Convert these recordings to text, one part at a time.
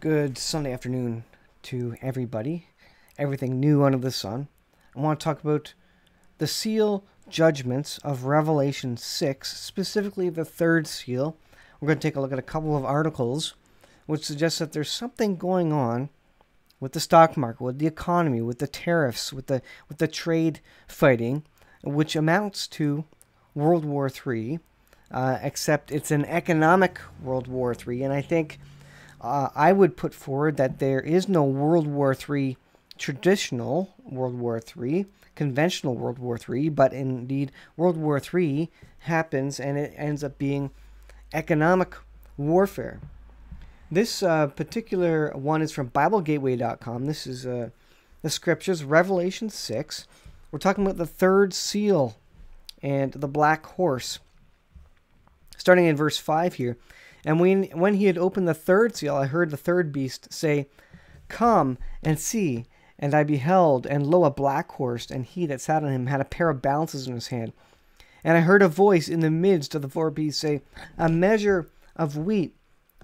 Good Sunday afternoon to everybody. Everything new under the sun. I want to talk about the seal judgments of Revelation 6, specifically the third seal. We're going to take a look at a couple of articles which suggest that there's something going on with the stock market, with the economy, with the tariffs, with the trade fighting, which amounts to World War III, except it's an economic World War III, and I think I would put forward that there is no World War III, traditional World War III, conventional World War III, but indeed World War III happens and it ends up being economic warfare. This particular one is from BibleGateway.com. This is the scriptures, Revelation 6. We're talking about the third seal and the black horse. Starting in verse 5 here. And when he had opened the third seal, I heard the third beast say, "Come and see." And I beheld, and lo, a black horse, and he that sat on him had a pair of balances in his hand. And I heard a voice in the midst of the four beasts say, "A measure of wheat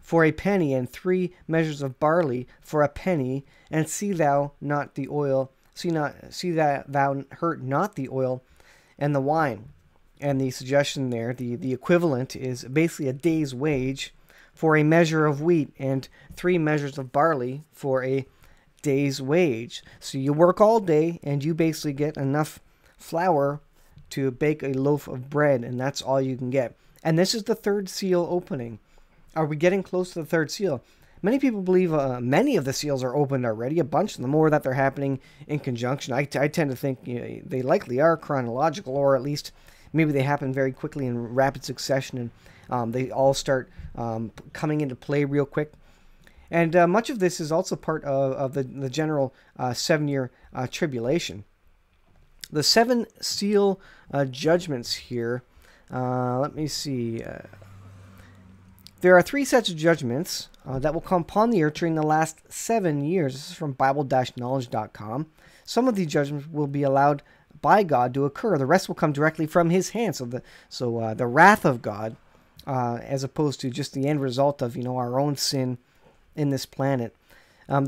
for a penny, and 3 measures of barley for a penny, and see thou not the oil, see that thou hurt not the oil and the wine." And the suggestion there, the equivalent is basically a day's wage for a measure of wheat and 3 measures of barley for a day's wage. So you work all day and you basically get enough flour to bake a loaf of bread, and that's all you can get. And this is the third seal opening. Are we getting close to the third seal? Many people believe many of the seals are opened already, a bunch of them, or that they're happening in conjunction. I tend to think they likely are chronological, or at least maybe they happen very quickly in rapid succession, and they all start coming into play real quick. And much of this is also part of the general 7-year tribulation. The 7 seal judgments here, let me see. There are 3 sets of judgments that will come upon the earth during the last 7 years. This is from Bible-knowledge.com. Some of these judgments will be allowed by God to occur. The rest will come directly from His hand. So the wrath of God, as opposed to just the end result of our own sin in this planet.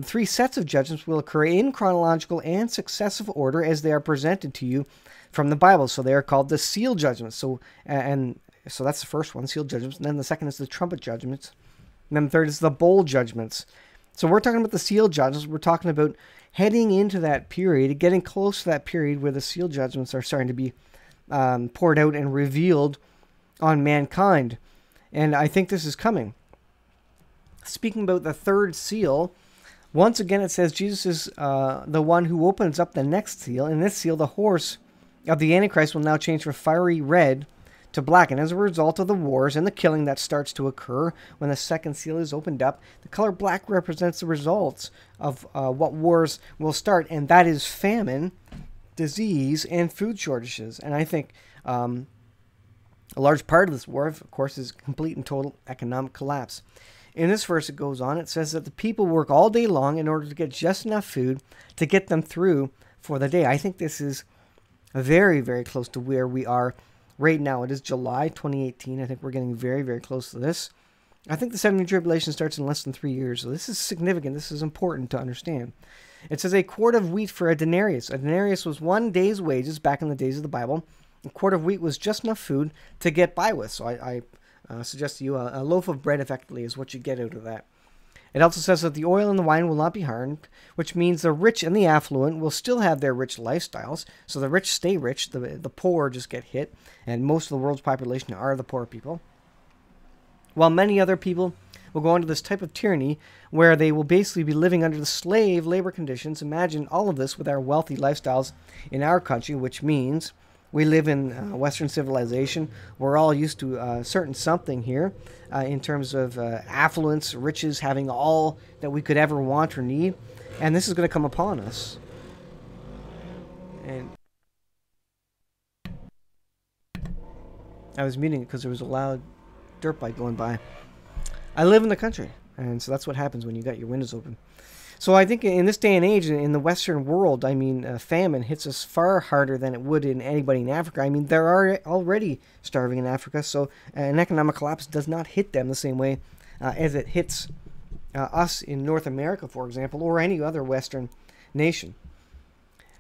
3 sets of judgments will occur in chronological and successive order as they are presented to you from the Bible. So they are called the seal judgments. So that's the first one, seal judgments. And then the second is the trumpet judgments. And then the third is the bowl judgments. So we're talking about the seal judgments. We're talking about heading into that period, getting close to that period where the seal judgments are starting to be poured out and revealed on mankind. And I think this is coming. Speaking about the third seal, once again it says Jesus is the one who opens up the next seal. In this seal, the horse of the Antichrist will now change from fiery red to black. And as a result of the wars and the killing that starts to occur when the second seal is opened up, the color black represents the results of what wars will start. And that is famine, disease, and food shortages. And I think a large part of this war, of course, is complete and total economic collapse. In this verse, it goes on. It says that the people work all day long in order to get just enough food to get them through for the day. I think this is very, very close to where we are right now. It is July 2018. I think we're getting very, very close to this. I think the 7-year tribulation starts in less than 3 years. So this is significant. This is important to understand. It says a quart of wheat for a denarius. A denarius was 1 day's wages back in the days of the Bible. A quart of wheat was just enough food to get by with. So I suggest to you a loaf of bread effectively is what you get out of that. It also says that the oil and the wine will not be harmed, which means the rich and the affluent will still have their rich lifestyles. So the rich stay rich, the poor just get hit, and most of the world's population are the poor people. While many other people will go into this type of tyranny where they will basically be living under the slave labor conditions. Imagine all of this with our wealthy lifestyles in our country, which means we live in Western civilization. We're all used to a certain something here in terms of affluence, riches, having all that we could ever want or need. And this is going to come upon us. And I was muting it because there was a loud dirt bike going by. I live in the country, and so that's what happens when you got your windows open. So I think in this day and age, in the Western world, I mean, famine hits us far harder than it would in anybody in Africa. I mean, there are already starving in Africa, so an economic collapse does not hit them the same way as it hits us in North America, for example, or any other Western nation.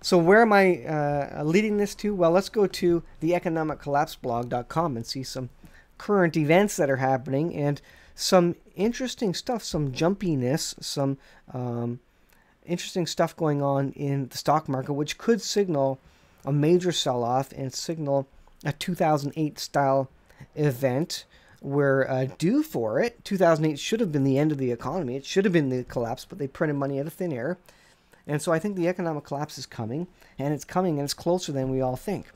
So where am I leading this to? Well, let's go to the economiccollapseblog.com and see some current events that are happening and some interesting stuff, some jumpiness, some interesting stuff going on in the stock market, which could signal a major sell-off and signal a 2008 style event. We're due for it. 2008 should have been the end of the economy. It should have been the collapse, but they printed money out of thin air. And so I think the economic collapse is coming, and it's closer than we all think.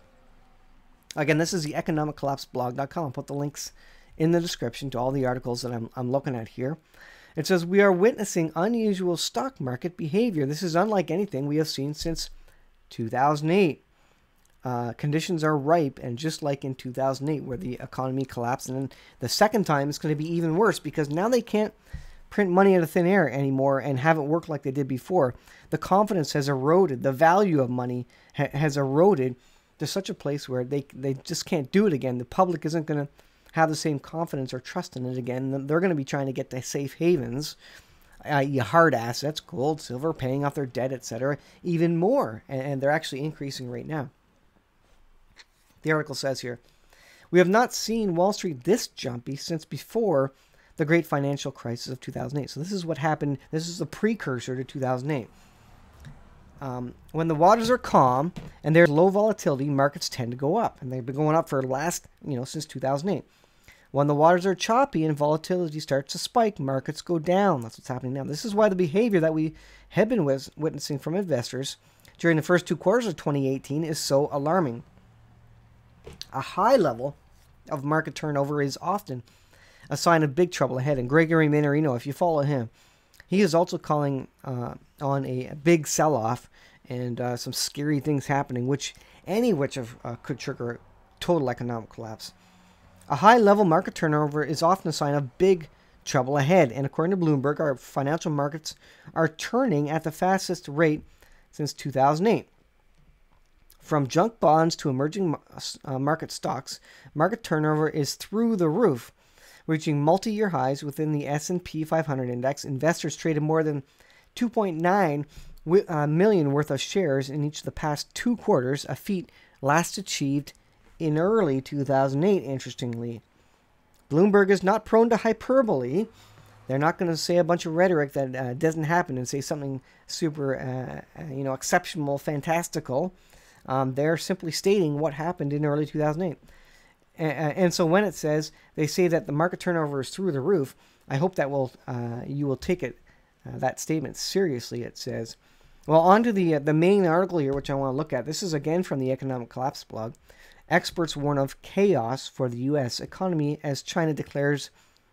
Again, this is the economiccollapseblog.com. I'll put the links in the description to all the articles that I'm looking at here. It says, we are witnessing unusual stock market behavior. This is unlike anything we have seen since 2008. Conditions are ripe, and just like in 2008 where the economy collapsed, and then the second time it's going to be even worse because now they can't print money out of thin air anymore and have it work like they did before. The confidence has eroded. The value of money has eroded to such a place where they just can't do it again. The public isn't going to have the same confidence or trust in it again. They're going to be trying to get to safe havens, i.e. hard assets, gold, silver, paying off their debt, etc., even more. And they're actually increasing right now. The article says here, we have not seen Wall Street this jumpy since before the great financial crisis of 2008. So this is what happened. This is the precursor to 2008. When the waters are calm and there's low volatility, markets tend to go up. And they've been going up for since 2008. When the waters are choppy and volatility starts to spike, markets go down. That's what's happening now. This is why the behavior that we have been witnessing from investors during the first 2 quarters of 2018 is so alarming. A high level of market turnover is often a sign of big trouble ahead. And Gregory Mannarino, if you follow him, he is also calling on a big sell-off and some scary things happening, which could trigger total economic collapse. A high-level market turnover is often a sign of big trouble ahead. And according to Bloomberg, our financial markets are turning at the fastest rate since 2008. From junk bonds to emerging market stocks, market turnover is through the roof, reaching multi-year highs within the S&P 500 index. Investors traded more than 2.9 million worth of shares in each of the past 2 quarters, a feat last achieved in early 2008, interestingly. Bloomberg is not prone to hyperbole. They're not going to say a bunch of rhetoric that doesn't happen and say something super, exceptional, fantastical. They're simply stating what happened in early 2008. And so when it says, they say that the market turnover is through the roof, I hope that you will take that statement seriously. It says, well, on to the main article here, which I want to look at. This is again from the Economic Collapse blog. Experts warn of chaos for the U.S. economy as China declares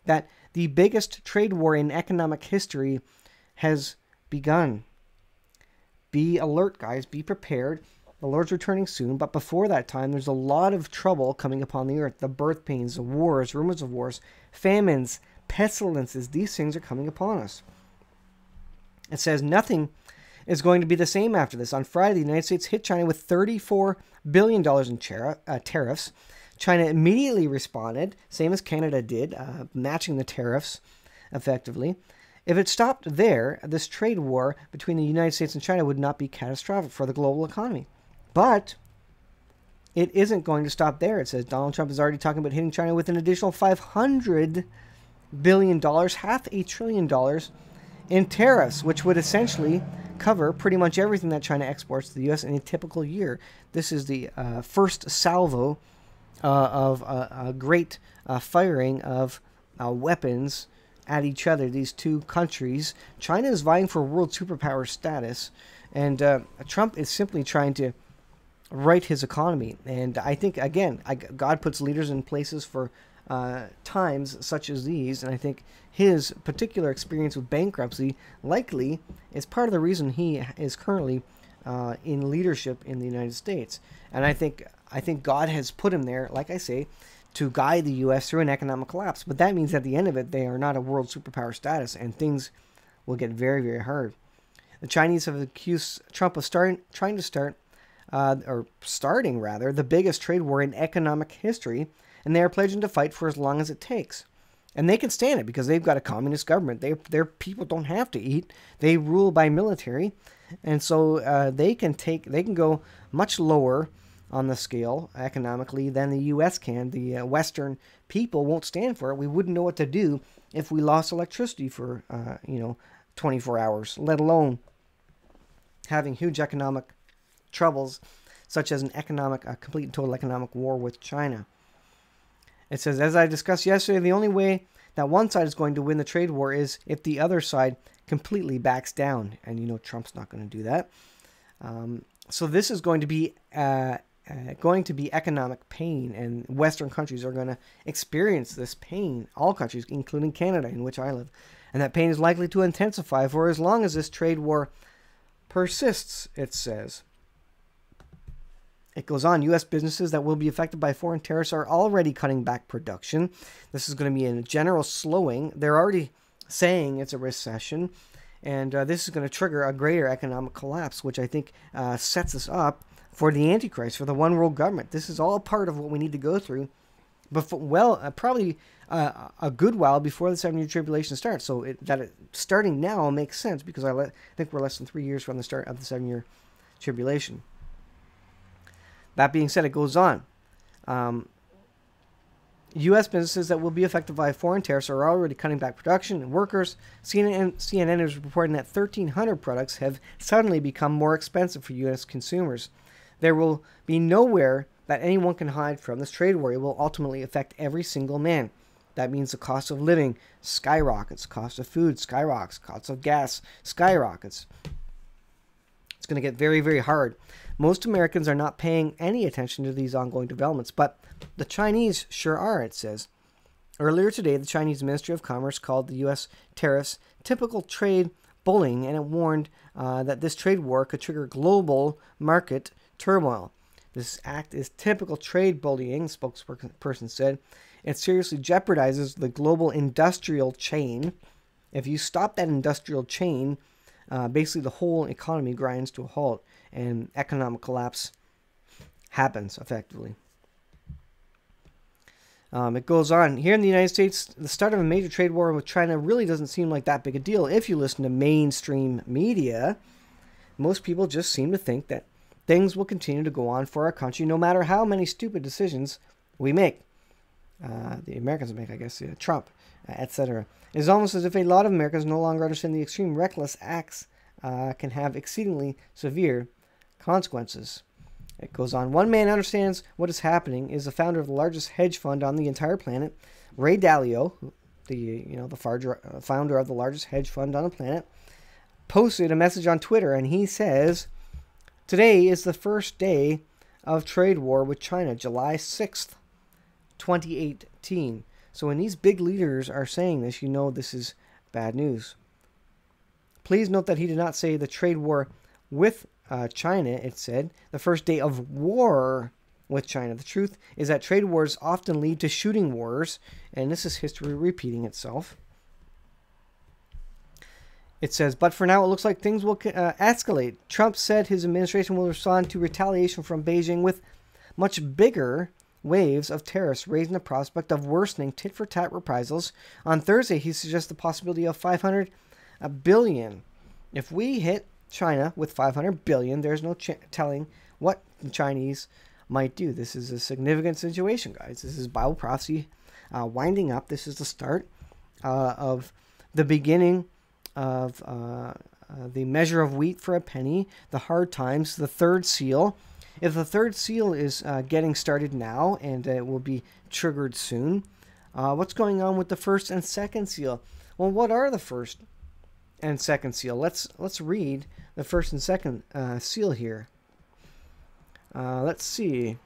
that the biggest trade war in economic history has begun. Be alert, guys. Be prepared. The Lord's returning soon, but before that time, there's a lot of trouble coming upon the earth. The birth pains, the wars, rumors of wars, famines, pestilences, these things are coming upon us. It says nothing is going to be the same after this. On Friday, the United States hit China with $34 billion in tariffs. China immediately responded, same as Canada did, matching the tariffs effectively. If it stopped there, this trade war between the United States and China would not be catastrophic for the global economy. But it isn't going to stop there. It says Donald Trump is already talking about hitting China with an additional $500 billion, $500 billion in tariffs, which would essentially cover pretty much everything that China exports to the U.S. in a typical year. This is the first salvo of a great firing of weapons at each other, these two countries. China is vying for world superpower status, and Trump is simply trying to right his economy. And I think, again, God puts leaders in places for times such as these, and I think his particular experience with bankruptcy likely is part of the reason he is currently in leadership in the United States. And I think God has put him there, like I say, to guide the U.S. through an economic collapse. But that means at the end of it, they are not a world superpower status, and things will get very, very hard. The Chinese have accused Trump of starting the biggest trade war in economic history, and they are pledging to fight for as long as it takes. And they can stand it because they've got a communist government. Their people don't have to eat. They rule by military. And so they can go much lower on the scale economically than the U.S. can. The Western people won't stand for it. We wouldn't know what to do if we lost electricity for 24 hours, let alone having huge economic troubles, such as a complete and total economic war with China. It says, as I discussed yesterday, the only way that one side is going to win the trade war is if the other side completely backs down. And Trump's not going to do that. So this is going to be economic pain, and Western countries are going to experience this pain. All countries, including Canada, in which I live. And that pain is likely to intensify for as long as this trade war persists, it says. It goes on, U.S. businesses that will be affected by foreign tariffs are already cutting back production. This is going to be a general slowing. They're already saying it's a recession, and this is going to trigger a greater economic collapse, which I think sets us up for the Antichrist, for the one world government. This is all part of what we need to go through, probably a good while before the 7-year tribulation starts. So starting now makes sense, because I think we're less than 3 years from the start of the 7-year tribulation. That being said, it goes on. U.S. businesses that will be affected by foreign tariffs are already cutting back production and workers. CNN is reporting that 1,300 products have suddenly become more expensive for U.S. consumers. There will be nowhere that anyone can hide from. This trade war will ultimately affect every single man. That means the cost of living skyrockets, cost of food skyrockets, cost of gas skyrockets. It's going to get very, very hard. Most Americans are not paying any attention to these ongoing developments, but the Chinese sure are, it says. Earlier today, the Chinese Ministry of Commerce called the U.S. tariffs typical trade bullying, and it warned that this trade war could trigger global market turmoil. This act is typical trade bullying, spokesperson said. It seriously jeopardizes the global industrial chain. If you stop that industrial chain, basically the whole economy grinds to a halt, and economic collapse happens effectively. It goes on. Here in the United States, the start of a major trade war with China really doesn't seem like that big a deal. If you listen to mainstream media, most people just seem to think that things will continue to go on for our country no matter how many stupid decisions we make. The Americans make, I guess, Trump, etc. It is almost as if a lot of Americans no longer understand the extreme reckless acts can have exceedingly severe consequences. It goes on. One man understands what is happening is the founder of the largest hedge fund on the entire planet, Ray Dalio, the founder of the largest hedge fund on the planet, posted a message on Twitter, and he says, "Today is the first day of trade war with China, July 6th, 2018. So when these big leaders are saying this, this is bad news. Please note that he did not say the trade war with China, it said, the first day of war with China. The truth is that trade wars often lead to shooting wars, and this is history repeating itself. It says, but for now it looks like things will escalate. Trump said his administration will respond to retaliation from Beijing with much bigger waves of tariffs, raising the prospect of worsening tit-for-tat reprisals. On Thursday, he suggests the possibility of $500 billion. If we hit China with $500 billion, there's no telling what the Chinese might do. This is a significant situation, guys. This is Bible prophecy winding up. This is the start of the beginning of the measure of wheat for a penny, the hard times, the third seal. If the third seal is getting started now, and it will be triggered soon, what's going on with the first and second seal? Well, what are the first and second seal? Let's read the first and second seal here. Let's see.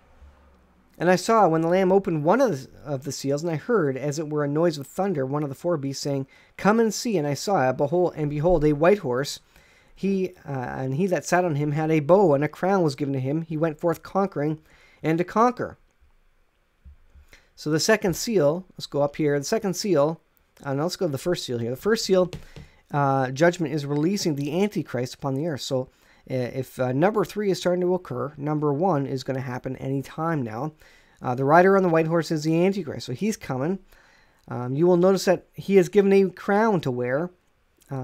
And I saw when the Lamb opened one of the seals, and I heard, as it were a noise of thunder, one of the four beasts saying, "Come and see." And I saw, behold, a white horse. He that sat on him had a bow, and a crown was given to him. He went forth conquering and to conquer. So the second seal, let's go up here. The second seal, let's go to the first seal here. The first seal, judgment, is releasing the Antichrist upon the earth. So if number 3 is starting to occur, number 1 is going to happen any time now. The rider on the white horse is the Antichrist. So he's coming. You will notice that he is given a crown to wear.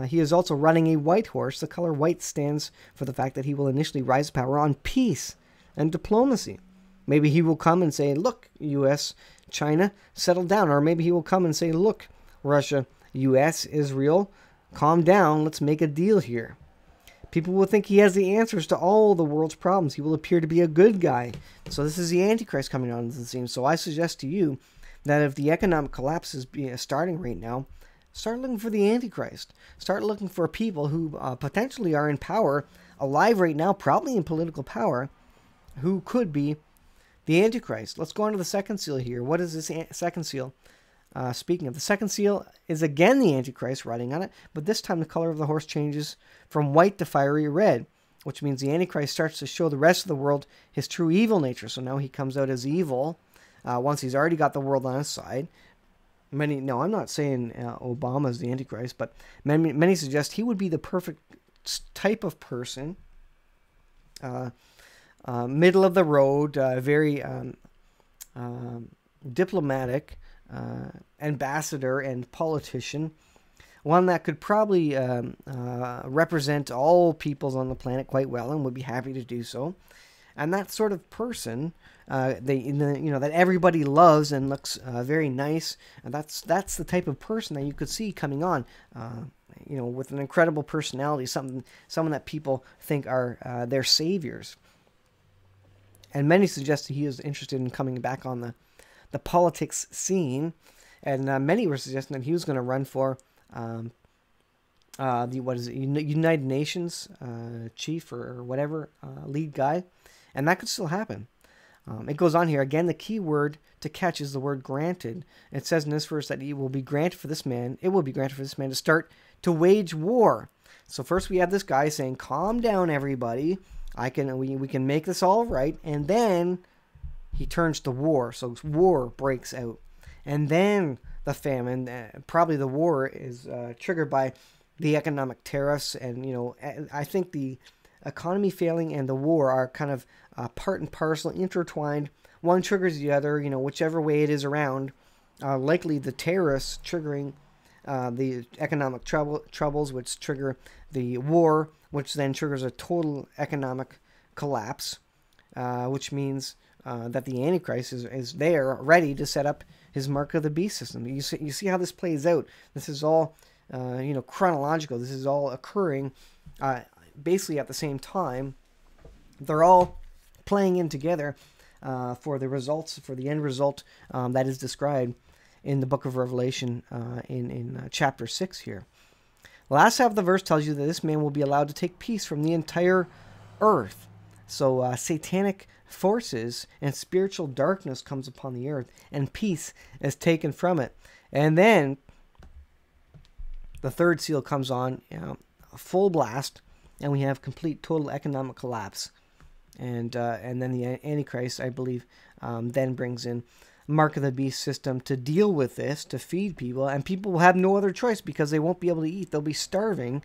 He is also riding a white horse. The color white stands for the fact that he will initially rise to power on peace and diplomacy. Maybe he will come and say, look, U.S., China, settle down. Or maybe he will come and say, look, Russia, U.S., Israel, calm down. Let's make a deal here. People will think he has the answers to all the world's problems. He will appear to be a good guy. So this is the Antichrist coming on the scene. So I suggest to you that if the economic collapse is starting right now, start looking for the Antichrist. Start looking for people who potentially are in power, alive right now, probably in political power, who could be the Antichrist. Let's go on to the second seal here. What is this second seal? Speaking of, the second seal is again the Antichrist riding on it, but this time the color of the horse changes from white to fiery red, which means the Antichrist starts to show the rest of the world his true evil nature. So now he comes out as evil once he's already got the world on his side. No, I'm not saying Obama is the Antichrist, but many suggest he would be the perfect type of person, middle of the road, very diplomatic, ambassador and politician, one that could probably represent all peoples on the planet quite well and would be happy to do so. And that sort of person, that everybody loves and looks very nice. And that's the type of person that you could see coming on, with an incredible personality, someone that people think are their saviors. And many suggest that he is interested in coming back on the politics scene, and many were suggesting that he was going to run for United Nations chief or whatever, lead guy. And that could still happen. It goes on here. Again, the key word to catch is the word granted. It says in this verse that it will be granted for this man to start to wage war. So first we have this guy saying, calm down, everybody. We can make this all right. And then he turns to war. So war breaks out. And then the famine, probably the war is triggered by the economic tariffs. And, I think the economy failing and the war are kind of part and parcel, intertwined. One triggers the other, whichever way it is around. Likely the terrorists triggering the economic troubles, which trigger the war, which then triggers a total economic collapse, which means that the Antichrist is there, ready to set up his mark of the beast system. You see how this plays out. This is all, chronological. This is all occurring basically at the same time. They're all playing in together for the end result that is described in the book of Revelation in chapter 6 here. The last half of the verse tells you that this man will be allowed to take peace from the entire earth. So satanic forces and spiritual darkness comes upon the earth, and peace is taken from it. And then the third seal comes on, full blast, and we have complete total economic collapse. And then the Antichrist, I believe, then brings in mark of the beast system to deal with this, to feed people, and people will have no other choice because they won't be able to eat. They'll be starving.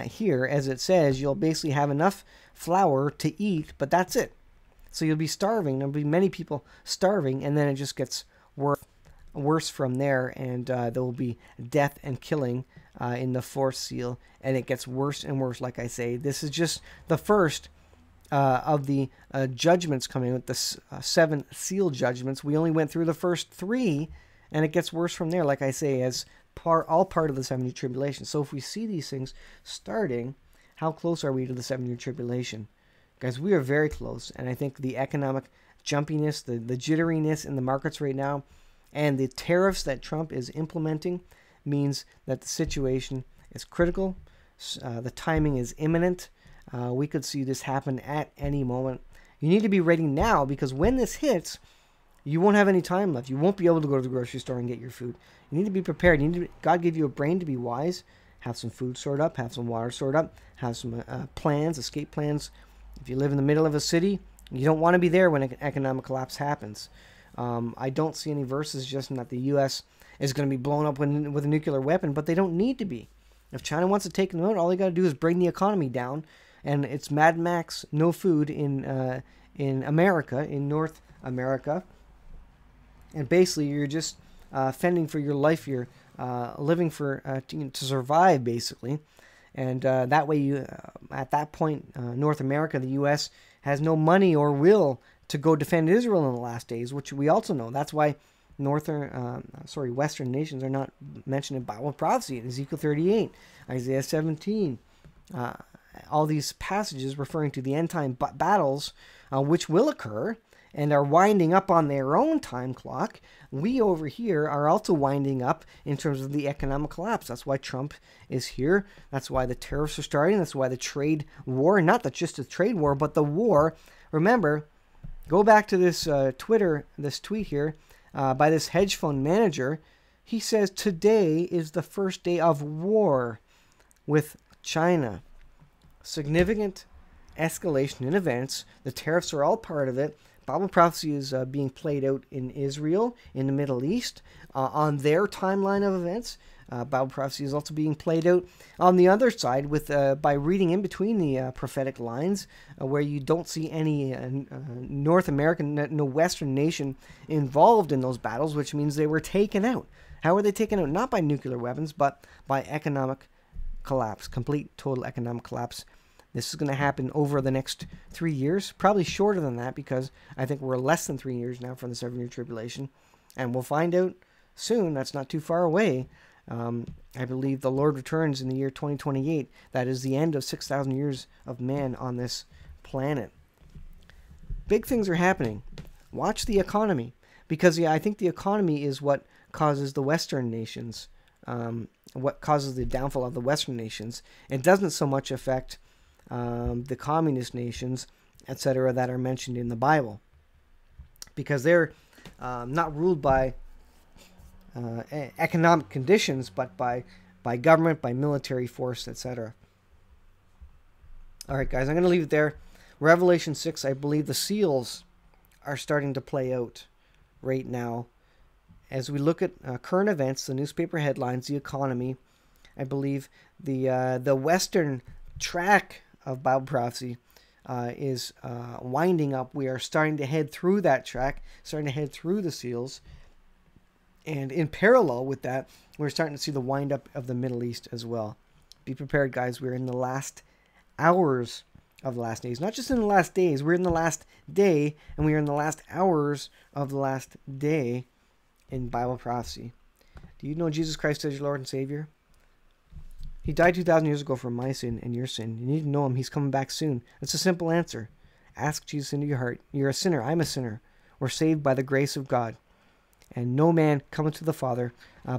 Here, as it says, you'll basically have enough flour to eat, but that's it. So you'll be starving. There'll be many people starving, and then it just gets worse from there, and there will be death and killing in the fourth seal, and it gets worse and worse. Like I say, this is just the first of the judgments coming with the 7 seal judgments. We only went through the first 3, and it gets worse from there, like I say, as all part of the 7-year tribulation. So if we see these things starting, how close are we to the 7-year tribulation? Guys, we are very close, and I think the economic jumpiness, the jitteriness in the markets right now, and the tariffs that Trump is implementing means that the situation is critical. The timing is imminent. We could see this happen at any moment. You need to be ready now, because when this hits, you won't have any time left. You won't be able to go to the grocery store and get your food. You need to be prepared. God gave you a brain to be wise. Have some food stored up. Have some water stored up. Have some plans, escape plans. If you live in the middle of a city, you don't want to be there when an economic collapse happens. I don't see any verses suggesting that the U.S. is going to be blown up with a nuclear weapon, but they don't need to be. If China wants to take them out, all they got to do is bring the economy down, and it's Mad Max, no food in America, in North America. And basically, you're just fending for your life. You're living for to survive, basically. And that way, you at that point, North America, the U.S., has no money or will to go defend Israel in the last days, which we also know. That's why Western nations are not mentioned in Bible prophecy, in Ezekiel 38, Isaiah 17. All these passages referring to the end time battles, which will occur and are winding up on their own time clock. We over here are also winding up in terms of the economic collapse. That's why Trump is here. That's why the tariffs are starting. That's why the trade war, not that just the trade war, but the war. Remember, go back to this this tweet here by this hedge fund manager. He says today is the first day of war with China. Significant escalation in events. The tariffs are all part of it. Bible prophecy is being played out in Israel, in the Middle East, on their timeline of events. Bible prophecy is also being played out on the other side with by reading in between the prophetic lines, where you don't see any North American, no Western nation involved in those battles, which means they were taken out. How were they taken out? Not by nuclear weapons, but by economic collapse, complete, total economic collapse. This is going to happen over the next 3 years, probably shorter than that, because I think we're less than 3 years now from the 7-year tribulation. And we'll find out soon. That's not too far away. I believe the Lord returns in the year 2028. That is the end of 6,000 years of man on this planet. Big things are happening. Watch the economy. Because, I think the economy is what causes the Western nations, what causes the downfall of the Western nations. It doesn't so much affect the communist nations, etc., that are mentioned in the Bible, because they're not ruled by economic conditions, but by government, by military force, etc. All right, guys, I'm going to leave it there. Revelation 6, I believe the seals are starting to play out right now. As we look at current events, the newspaper headlines, the economy, I believe the Western track of Bible prophecy is winding up. We are starting to head through that track, starting to head through the seals. And in parallel with that, we're starting to see the wind up of the Middle East as well. Be prepared, guys. We're in the last hours of the last days. Not just in the last days. We're in the last day, and we are in the last hours of the last day in Bible prophecy. Do you know Jesus Christ as your Lord and Savior? He died 2,000 years ago for my sin and your sin. You need to know him. He's coming back soon. It's a simple answer. Ask Jesus into your heart. You're a sinner. I'm a sinner. We're saved by the grace of God. And no man cometh to the Father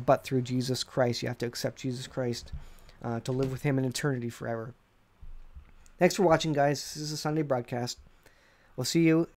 but through Jesus Christ. You have to accept Jesus Christ to live with him in eternity forever. Thanks for watching, guys. This is a Sunday broadcast. We'll see you